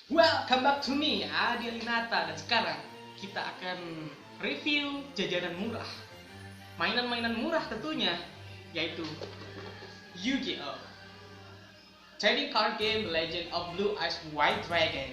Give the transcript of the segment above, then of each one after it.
Welcome back to me, Adi Alinata. Dan sekarang kita akan review jajanan murah. Mainan-mainan murah tentunya, yaitu Yu-Gi-Oh! Trading Card Game Legend of Blue Eyes White Dragon.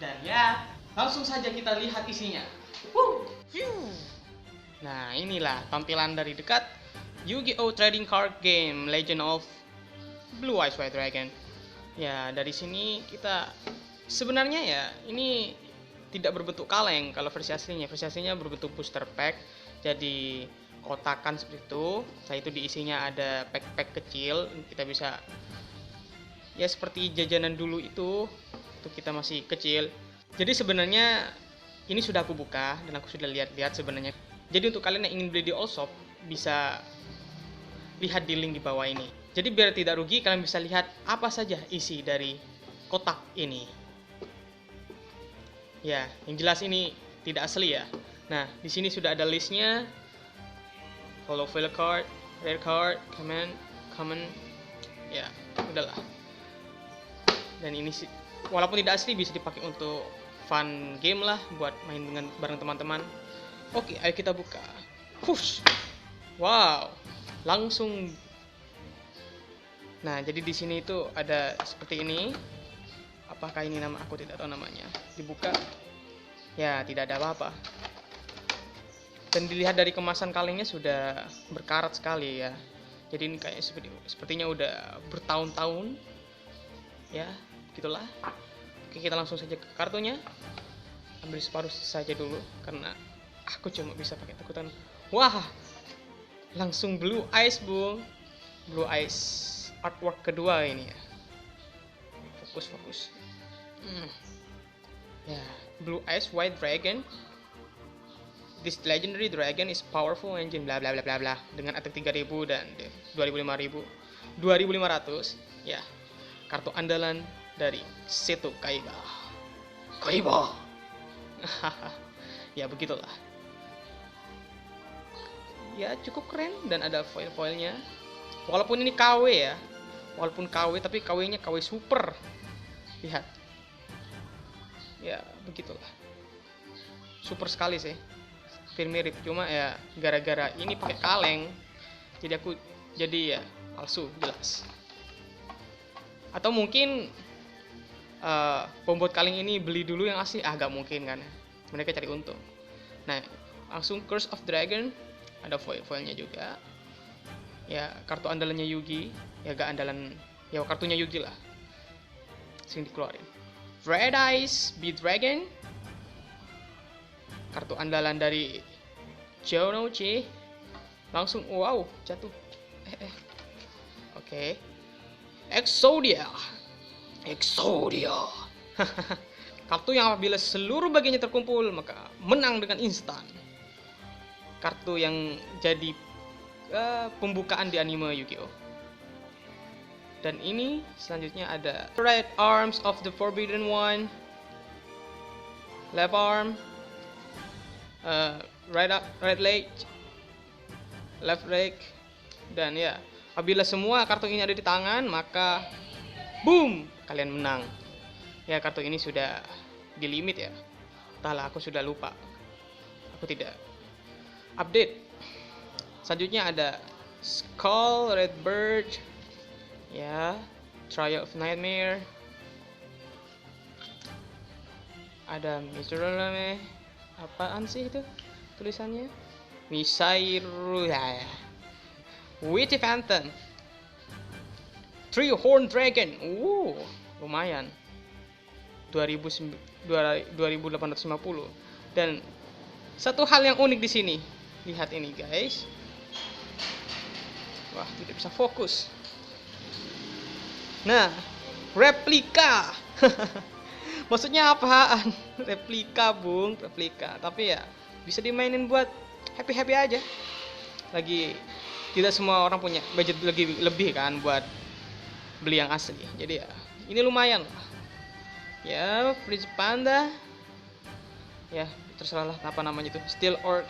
Dan ya, langsung saja kita lihat isinya. Woo! Nah, inilah tampilan dari dekat Yu-Gi-Oh! Trading Card Game Legend of Blue Eyes White Dragon. Ya, dari sini kita sebenarnya ya ini tidak berbentuk kaleng kalau versi aslinya. Versi aslinya berbentuk booster pack, jadi kotakan seperti itu. Setelah itu diisinya ada pack-pack kecil. Kita bisa ya seperti jajanan dulu itu kita masih kecil. Jadi sebenarnya ini sudah aku buka dan aku sudah lihat-lihat sebenarnya. Jadi untuk kalian yang ingin beli di Allshop bisa lihat di link di bawah ini. Jadi biar tidak rugi, kalian bisa lihat apa saja isi dari kotak ini. Ya, yang jelas ini tidak asli ya. Nah, di sini sudah ada listnya. Hollow foil card, rare card, common. Ya, udahlah. Dan ini sih, walaupun tidak asli bisa dipakai untuk fun game lah, buat main dengan bareng teman-teman. Oke, ayo kita buka. Hush. Wow, langsung. Nah, jadi di sini itu ada seperti ini. Apakah ini nama? Aku tidak tahu namanya. Dibuka, ya tidak ada apa-apa. Dan dilihat dari kemasan kalengnya sudah berkarat sekali ya. Jadi ini kayak sepertinya udah bertahun-tahun. Ya, gitulah. Oke, kita langsung saja ke kartunya. Ambil separuh saja dulu karena aku cuma bisa pakai takutan. Wah, langsung Blue Eyes, Bung. Blue Eyes artwork kedua ini ya. Fokus. Ya, Blue Eyes White Dragon. This legendary dragon is powerful engine bla bla bla bla bla dengan attack 3000 dan 2500. Ya, kartu andalan dari Seto Kaiba. Ya begitulah. Ya cukup keren dan ada foil-foilnya. Walaupun ini KW ya. Walaupun KW tapi KW-nya KW super. Lihat. Ya begitulah. Super sekali sih. Hampir mirip, cuma ya gara-gara ini pakai kaleng. Jadi ya palsu jelas. Atau mungkin pembuat kaleng ini beli dulu yang asli, gak mungkin kan. Mereka cari untung. Nah, langsung Curse of Dragon, ada foil-foilnya juga. Ya, kartu andalannya Yugi, ya gak andalan, ya kartunya Yugi lah. Sini dikeluarin. Red Eyes Be Dragon, kartu andalan dari Jonouchi. Langsung wow, jatuh. Oke. Exodia. Kartu yang apabila seluruh bagiannya terkumpul maka menang dengan instan. Kartu yang jadi pembukaan di anime Yu-Gi-Oh! Dan ini selanjutnya ada Right Arms of the Forbidden One, Left Arm, right leg, left leg. Dan ya, apabila semua kartu ini ada di tangan maka boom, kalian menang. Ya, kartu ini sudah di limit ya. Entahlah, aku sudah lupa. Aku tidak update. Selanjutnya ada Skull Red Bird. Ya, Trial of Nightmare. Ada Miserable. Apaan sih itu tulisannya? Misairu ya. Witty Phantom. Three Horn Dragon. Lumayan. 2850. Dan satu hal yang unik di sini. Lihat ini, guys. Wah, tidak bisa fokus. Nah, replika. Maksudnya apaan? Replika, Bung, replika. Tapi ya bisa dimainin buat happy-happy aja. Lagi tidak semua orang punya budget lebih kan buat beli yang asli. Jadi ya ini lumayan lah. Ya, Fridge Panda. Ya, terserah lah apa namanya itu. Steel Orc.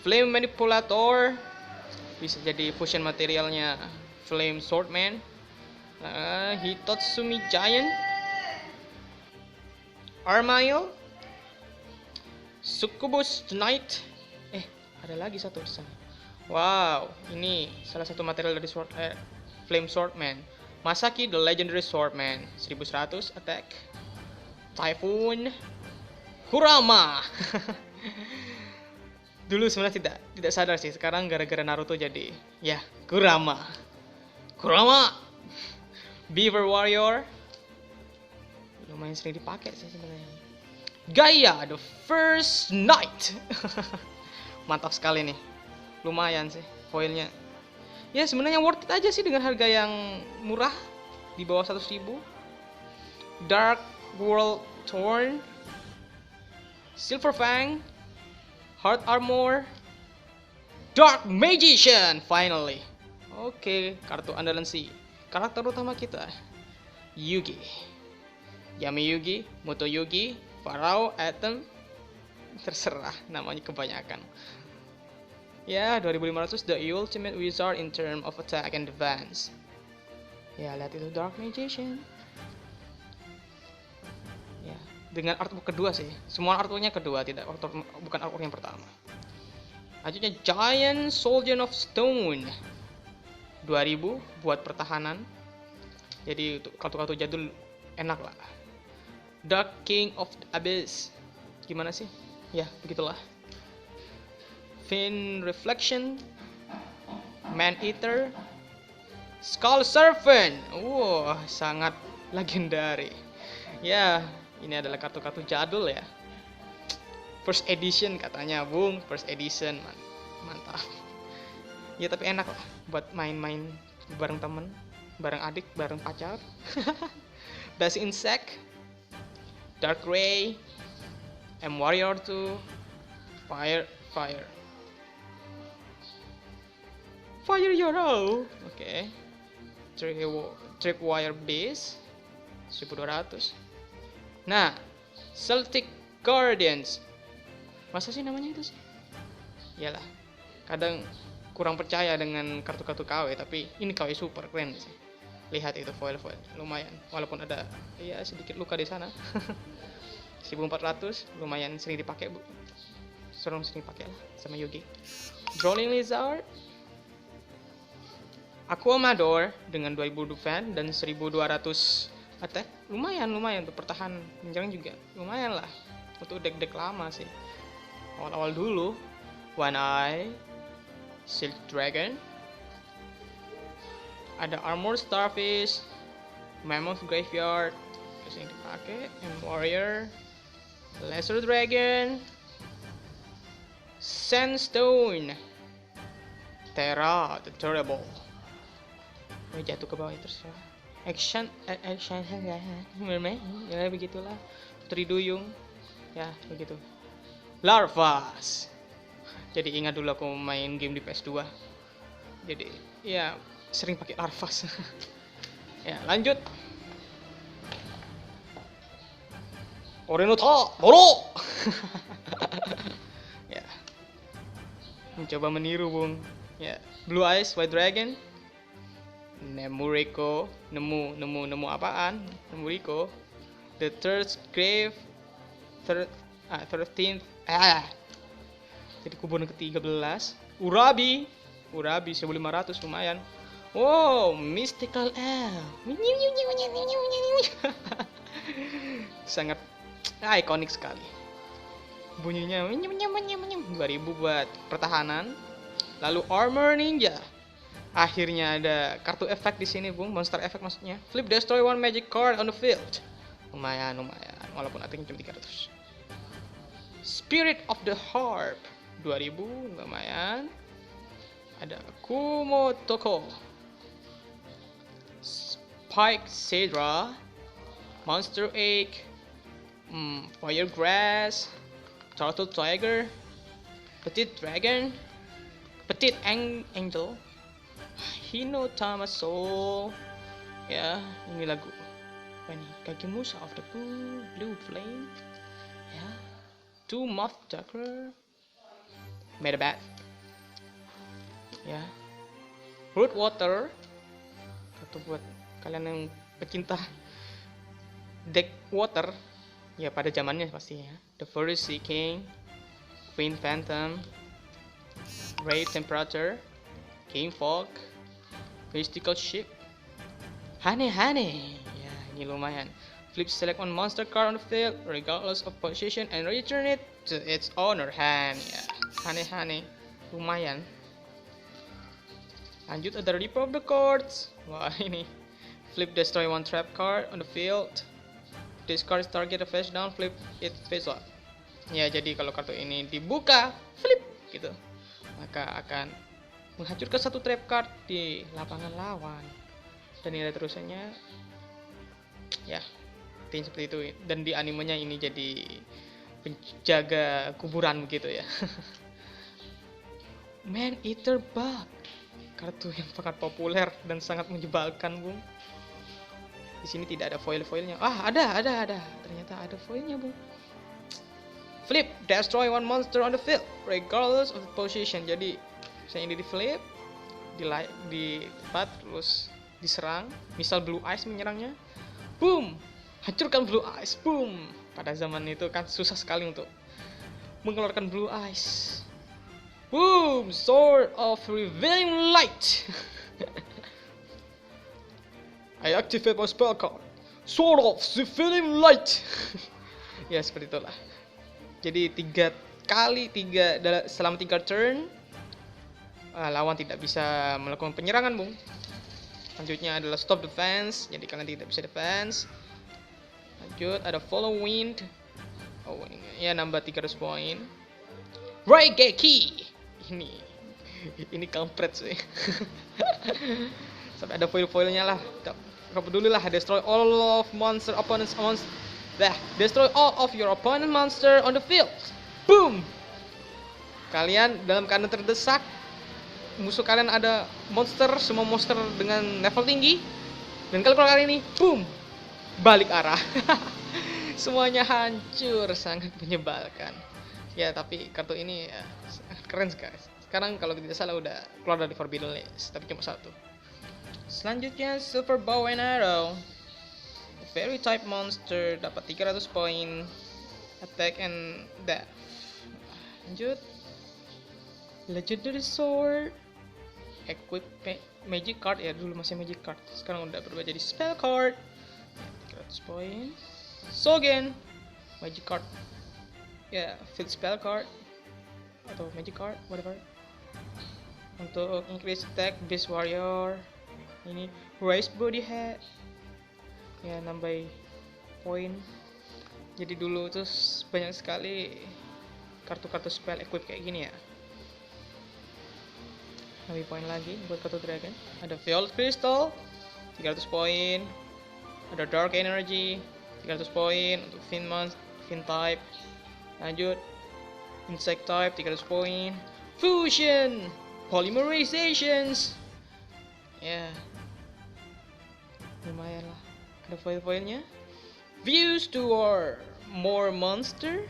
Flame Manipulator. Bisa jadi fusion materialnya Flame Swordman. Hitotsumi Giant. Armail, Succubus Knight. Ada lagi satu di sana. Wow, ini salah satu material dari Flame Swordman. Masaki the Legendary Swordman, 1100 attack. Typhoon, Kurama. Dulu sebenarnya tidak sadar sih, sekarang gara-gara Naruto jadi ya Kurama. Beaver Warrior, lumayan sering dipakai sih sebenarnya. Gaia the First Knight. Mantap sekali nih, lumayan sih foilnya. Ya sebenarnya worth it aja sih dengan harga yang murah di bawah 100.000. Dark World Torn, Silver Fang, Heart Armor, Dark Magician finally. Oke, kartu andalan si karakter utama kita, Yugi. Yami Yugi, Moto Yugi, Pharaoh, Atom, terserah namanya kebanyakan. Ya, 2500 the ultimate wizard in term of attack and defense. Ya, lihat itu Dark Magician. Ya, dengan artwork kedua sih. Semua artworknya kedua, bukan artwork yang pertama. Selanjutnya Giant Soldier of Stone. 2000 buat pertahanan. Jadi untuk kartu-kartu jadul enak lah. Dark King of the Abyss. Gimana sih? Ya, begitulah. Fin Reflection, Man Eater, Skull Serpent. Wow, sangat legendary. Ya, ini adalah kartu-kartu jadul ya. First edition katanya, Bung. First edition, mantap. Ya tapi enak lah buat main-main bareng temen, bareng adik, bareng pacar. Basic Insect, Dark Ray, M Warrior 2, Fire Yoro. Oke. Tripwire Base 1200. Nah, Celtic Guardians. Masa sih namanya itu sih? Iyalah. Kadang kurang percaya dengan kartu-kartu KW, tapi ini KW super keren sih. Lihat itu foil lumayan, walaupun ada ya sedikit luka di sana. 1400 lumayan sering dipakai, Bu. Sering pakai lah sama Yugi. Drowning Lizard, Aquamador dengan 2000 defense dan 1200 attack. Lumayan untuk pertahanan, menyerang juga lumayan lah. Untuk deck lama sih. Awal-awal dulu. One Eye, Silk Dragon, ada Armor Starfish, Mammoth Graveyard, terus yang dipakai M Warrior, Lesser Dragon, Sandstone, Terra the Terrible. Ini jatuh ke bawah ya, terserah. Action ya begitulah. Putri Duyung ya begitu. Larvas. Jadi ingat dulu aku main game di PS2. Jadi ya sering pakai Larvas. Ya lanjut. Orenota Moro. Ya. Mencoba meniru, Bung. Ya, Blue Eyes White Dragon. Nemuriko, nemu apaan? Nemuriko. The Third Grave 13th. Jadi kubur ke-13. Urabi 1500 lumayan. Wow, Mystical Elf. Sangat ikonik sekali. Bunyinya 2000 buat pertahanan. Lalu Armor Ninja. Akhirnya ada kartu efek di sini, Bung. Monster efek maksudnya. Flip destroy one magic card on the field. Lumayan. Walaupun attack-nya cuma 300. Spirit of the Harp 2000 lumayan. Ada Kumotoko, Spike Cedra, Monster Egg, Firegrass, Turtle Tiger, Petite Dragon, Petite Angel, Hino Tamaso. Ya, ini lagu apa nih? Kagemusha of the Blue Flame. Ya, Two Moth Chakra, Medabat. Ya, Root Water. Kartu buat kalian yang pecinta deck water. Ya pada zamannya pastinya. The Forest Sea King, Queen Phantom, Ray Temperature, King Fog, Mystical Ship, Hane. Ya ini lumayan. Flip select one monster card on the field regardless of position and return it to its owner hand. Ya Hane. Lumayan. Lanjut ada Rip of the Cards. Wah ini. Flip destroy one trap card on the field. Discard target face down, flip it face up. Ya jadi kalau kartu ini dibuka, flip gitu, maka akan menghancurkan satu trap card di lapangan lawan. Dan nilai terusannya ya seperti itu. Dan di animenya ini jadi penjaga kuburan begitu ya. Man Eater Bug, kartu yang sangat populer dan sangat menjebalkan, Bung. Di sini tidak ada foilnya. Ada. Ternyata ada foilnya, Bung. Flip, destroy one monster on the field, regardless of the position. Jadi, saya ini di flip, di tempat, terus diserang. Misal Blue Eyes menyerangnya, boom, hancurkan Blue Eyes, boom. Pada zaman itu kan susah sekali untuk mengeluarkan Blue Eyes. Boom, Sword of Revealing Light. I activate my spell card, Sword of Revealing Light. Ya seperti itulah. Jadi selama 3 turn lawan tidak bisa melakukan penyerangan, Bung. Selanjutnya adalah stop defense, jadi kalian tidak bisa defense. Lanjut ada follow wind. Ya nambah 300 poin. Raigeki. Ini kampret sih. Sampai ada foil-foilnya lah. Gak peduli lah. Destroy all of monster opponents destroy all of your opponent monster on the field. Boom. Kalian dalam keadaan terdesak, musuh kalian ada monster, semua monster dengan level tinggi, dan kalau keluar kali ini, boom, balik arah. Semuanya hancur, sangat menyebalkan. Ya tapi kartu ini ya, sangat keren sekali. Sekarang kalau tidak salah udah keluar dari Forbidden List, tapi cuma 1. Selanjutnya Silver Bow and Arrow, Fairy type monster, dapat 300 poin, attack and death. Lanjut Legendary Sword, equip magic card. Ya dulu masih magic card, sekarang udah berubah jadi spell card, 300 poin. Sogen, magic card, ya field spell card atau magic card, whatever. Untuk increase attack, Beast Warrior, ini raise body head, ya nambah poin. Jadi dulu terus banyak sekali kartu-kartu spell equip kayak gini ya. Nambah poin lagi buat kartu dragon. Ada Violet Crystal 300 poin. Ada Dark Energy 300 poin untuk Fin type. Lanjut Insect type 300 poin. Fusion, Polymerizations, ya lumayan lah. Ada foil-foilnya. Fuse to more monster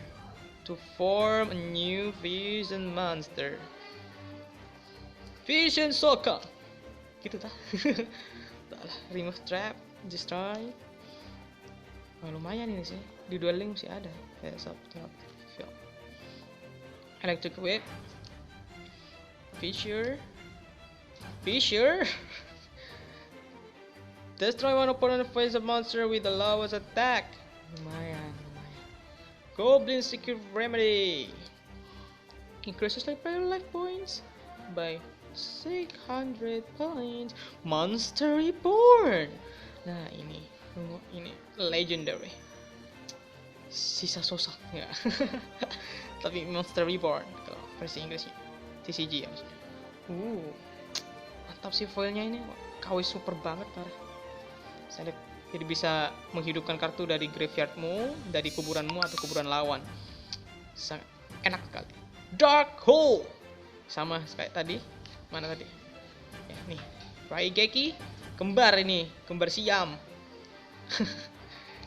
to form a new fusion monster. Fusion Soka. Gitu tah. Remove trap, destroy. Lumayan ini sih. Di Duel Link masih ada. Electric Whip. Fissure. Destroy one opponent face a monster with the lowest attack. Lumayan. Goblin Secret Remedy. Increases life points by 600 points. Monster Reborn. Nah ini legendary. Sisa sosok ya. Tapi Monster Reborn kalau versi Inggrisnya. TCG ya maksudnya. Mantap sih foilnya ini. KW super banget parah. Jadi bisa menghidupkan kartu dari graveyardmu, dari kuburanmu atau kuburan lawan. Sangat enak sekali. Dark Hole sama kayak tadi. Mana tadi? Ya, nih Raigeki kembar Siam.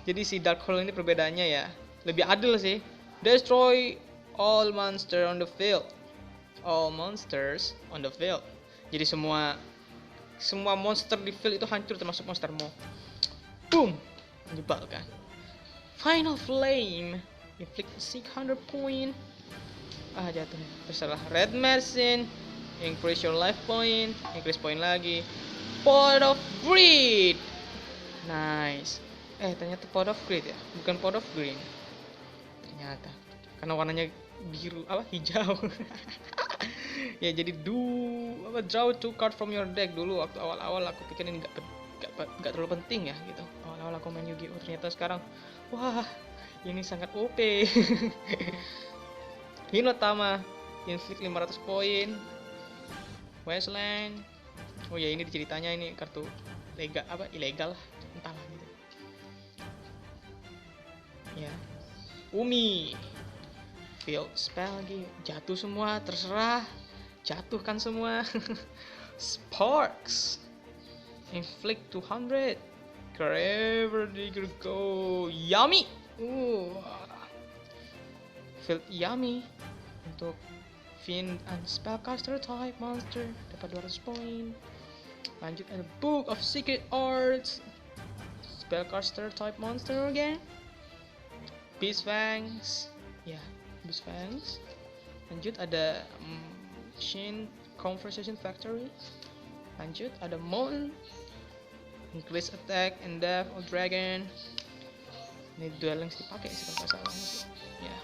Jadi si Dark Hole ini perbedaannya ya lebih adil sih. Destroy all monster on the field. All monsters on the field. Jadi semua monster di field itu hancur termasuk monstermu. Boom, menyebalkan. Final Flame, inflict 600 point. Jatuh, terserah. Red Machine, increase your life point, increase point lagi. Pot of Greed, nice. Ternyata Pot of Greed ya, bukan Pot of Green. Ternyata, karena warnanya biru hijau. Ya jadi draw 2 card from your deck dulu. Waktu awal-awal aku pikir ini nggak terlalu penting ya gitu. Awal-awal aku main Yu-Gi-Oh, ternyata sekarang wah ini sangat OP. Hinotama, inflict 500 poin. Wasteland. Oh ya, ini ceritanya ini kartu ilegal lah, entahlah gitu. Ya. Umi. Field spell lagi, jatuh semua, terserah. Jatuhkan semua. Sparks. Inflict 200. Forever Digger go. Yummy. Field Yummy untuk Fiend and Spellcaster type monster dapat 200 poin. Lanjut ada Book of Secret Arts, Spellcaster type monster again. Beast Fangs, ya Beast Fangs. Lanjut ada Shin Conversation Factory. Lanjut ada Moon, increase attack and death of dragon. Ini duel links dipakai sih kalau nggak salah sih. Ya.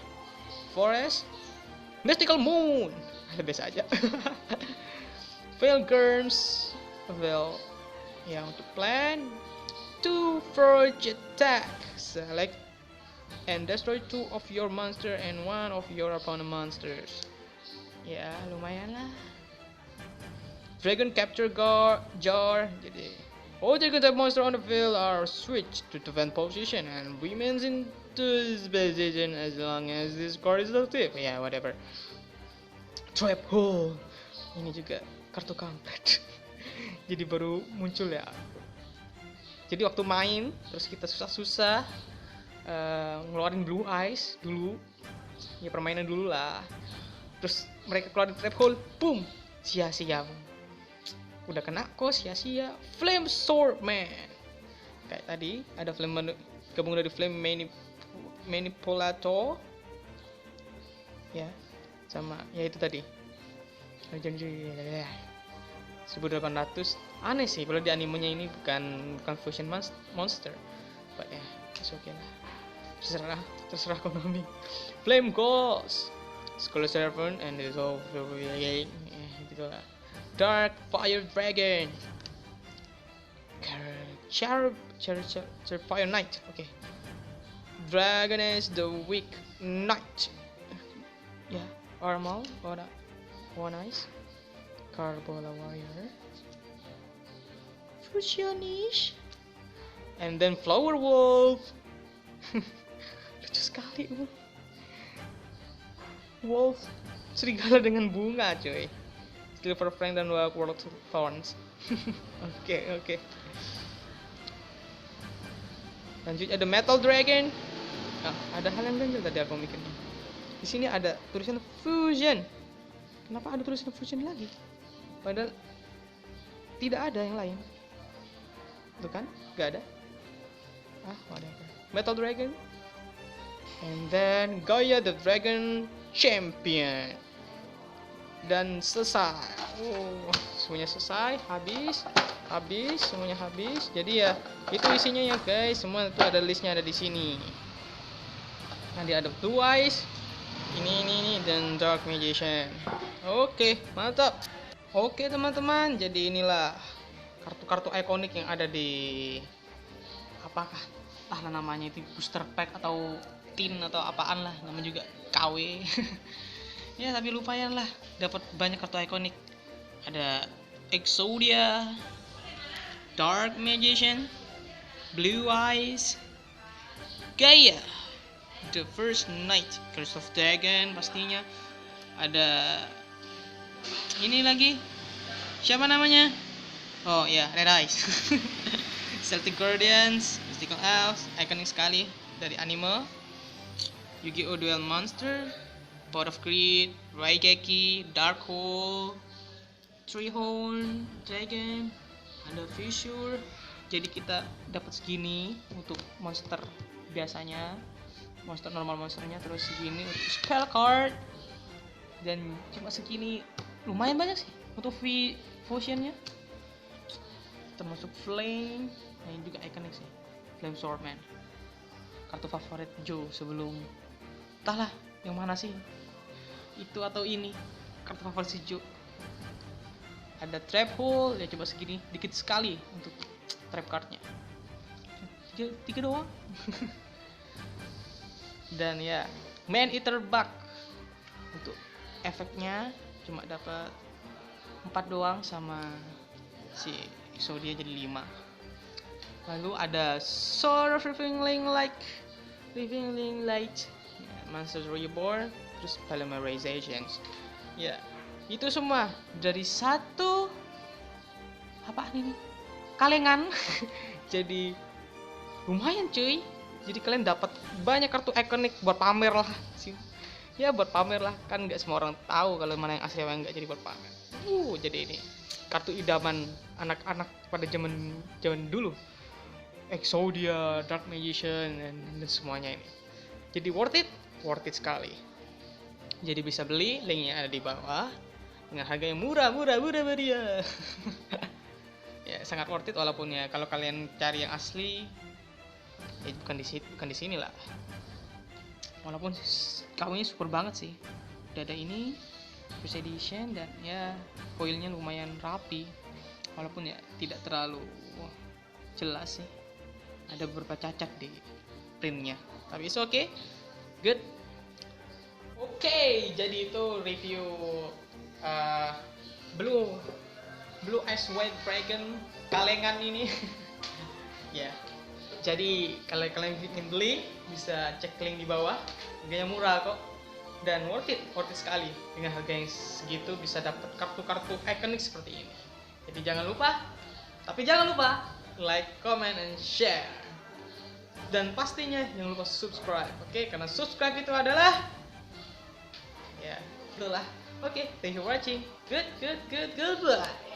Forest, Mystical Moon, biasa aja. Pilgrims, ya untuk plan 2 Forge attack, select and destroy 2 of your monster and 1 of your opponent monsters. Ya lumayan lah. Dragon Capture Jar, jadi all dragon type monster on the field are switched to defend position and remains in this position as long as this card is active. Ya whatever. Trap Hole, ini juga kartu kampret. Jadi baru muncul ya. Jadi waktu main terus kita susah-susah ngeluarin Blue Eyes dulu, ya permainan dulu lah. Terus mereka keluarin Trap Hole, boom, sia-sia. Udah kena kok sia-sia. Flame Sword Man, kayak tadi ada Flame gabung dari Flame Manipulator, ya sama ya itu tadi 1800. Aneh sih kalau di animenya ini bukan fusion monster, but ya okay lah, terserah Konami. Flame Ghost, Skull Servant and Dissolve, gitu lah. Dark Fire Dragon, Fire Knight, okay. Dragon is the Weak Knight, ya. Armal, One Eyes, Carbola Warrior, Fusionish, and then Flower Wolf. Lucu sekali, Wolf, serigala dengan bunga, coy. Silver Frank dan World Thorns. Oke. Lanjut ada Metal Dragon. Ada hal yang ganjil tadi aku mikir. Di sini ada tulisan Fusion. Kenapa ada tulisan Fusion lagi? Padahal tidak ada yang lain. Tuh kan? Gak ada. Whatever. Metal Dragon. And then Gaia the Dragon Champion. Dan selesai. Semuanya selesai, habis, semuanya habis. Jadi ya itu isinya ya guys. Semua itu ada listnya, ada di sini. Nanti ada Blue Eyes, ini dan Dark Magician. Oke, mantap. Oke teman-teman, jadi inilah kartu-kartu ikonik yang ada di apakah namanya itu booster pack atau tin atau apaan lah, namanya juga KW. Ya tapi lumayan lah, dapat banyak kartu ikonik. Ada Exodia, Dark Magician, Blue Eyes, Gaia, The First Knight, Curse of Dragon pastinya. Ada ini lagi, siapa namanya? Oh ya, Red Eyes. Celtic Guardians, Mystical Elves, ikonik sekali dari anime. Yu-Gi-Oh! Duel Monster, Pot of Greed, Raigeki, Dark Hole, Treehorn Dragon, ada Fissure. Jadi kita dapat segini untuk monster biasanya. monster normal monsternya, terus segini untuk spell card, dan cuma segini lumayan banyak sih untuk fusionnya, termasuk flame. Nah, ini juga ikonik sih, flame swordman, kartu favorit Joe sebelum entahlah yang mana sih, itu atau ini kartu favorit si Joe. Ada trap hole ya, coba segini dikit sekali untuk trap cardnya, tiga doang. Dan ya man eater bug, untuk efeknya cuma dapat 4 doang, sama si Exodia jadi 5. Lalu ada Sword of Revealing Light, Monster Reborn, terus Polymerizations. Ya, itu semua dari satu apaan ini? Kalengan. Jadi lumayan cuy. Jadi kalian dapat banyak kartu ikonik buat pamer lah sih. Ya buat pamer lah, kan nggak semua orang tahu kalau mana yang asli mana yang nggak, jadi buat pamer. Jadi ini kartu idaman anak-anak pada zaman dulu. Exodia, Dark Magician, dan semuanya ini. Jadi worth it sekali. Jadi bisa beli, linknya ada di bawah dengan harga yang murah meriah. Ya sangat worth it, walaupun ya kalau kalian cari yang asli ya bukan di sini lah. Walaupun kawinnya super banget sih. Udah ada ini first edition, dan ya foilnya lumayan rapi, walaupun ya tidak terlalu jelas sih, ada beberapa cacat di printnya, tapi it's okay, good. Oke, jadi itu review Blue Eyes White Dragon kalengan ini. Ya, jadi kalau kalian ingin beli bisa cek link di bawah, harganya murah kok, dan worth it sekali. Dengan harga yang segitu bisa dapat kartu-kartu ikonik seperti ini. Jadi jangan lupa like, comment, and share, dan pastinya jangan lupa subscribe, oke? Karena subscribe itu adalah ya itulah. Oke, thank you for watching. Goodbye.